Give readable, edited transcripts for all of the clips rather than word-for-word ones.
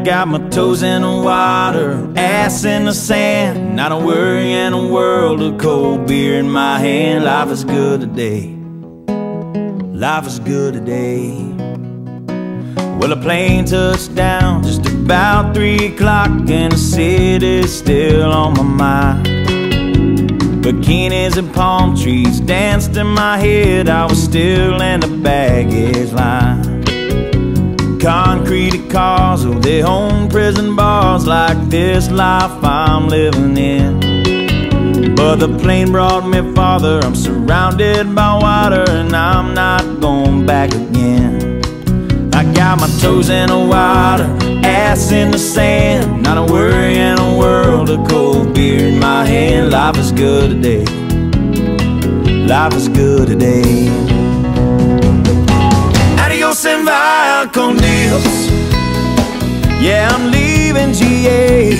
got my toes in the water, ass in the sand, not a worry in a world of cold beer in my hand. Life is good today, life is good today. Well, a plane touched down just about 3 o'clock, and the city's still on my mind. Bikinis and palm trees danced in my head, I was still in the baggage line. Concrete cars, oh, they own prison bars, like this life I'm living in. But the plane brought me farther, I'm surrounded by water, and I'm not going back again. I got my toes in the water, ass in the sand, not a worry in a world of cold beer in my hand. Life is good today, life is good today. Adios and via con Dios, yeah, I'm leaving GA.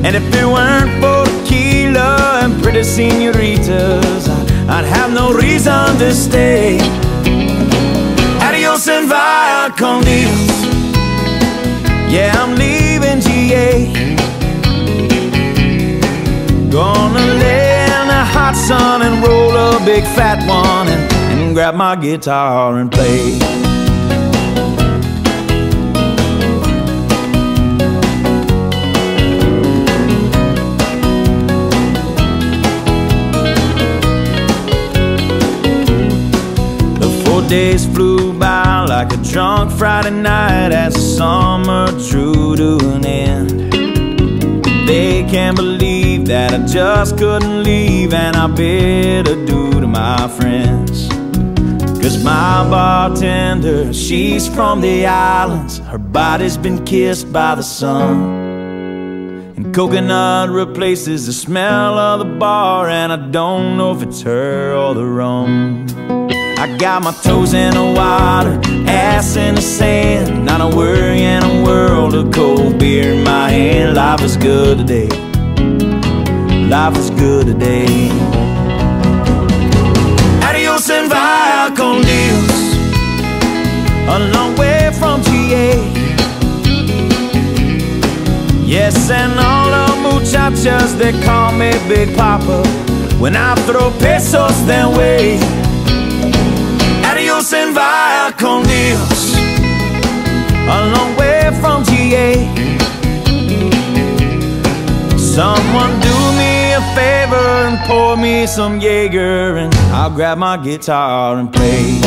And if it weren't for tequila and pretty senoritas, I'd have no reason to stay. Adios and via con Dios, yeah, I'm leaving GA. Gonna lay in the hot sun and roll a big fat one, and grab my guitar and play. Days flew by like a drunk Friday night as the summer drew to an end. They can't believe that I just couldn't leave, and I bid adieu to my friends. Cause my bartender, she's from the islands, her body's been kissed by the sun, and coconut replaces the smell of the bar, and I don't know if it's her or the rum. I got my toes in the water, ass in the sand, not a worry in a world of cold beer in my hand. Life is good today, life is good today. Adios and via con Dios, a long way from GA. Yes, and all the muchachas, they call me Big Papa when I throw pesos their way. Adios and via con Dios, a long way from GA. Someone do me a favor and pour me some Jaeger, and I'll grab my guitar and play.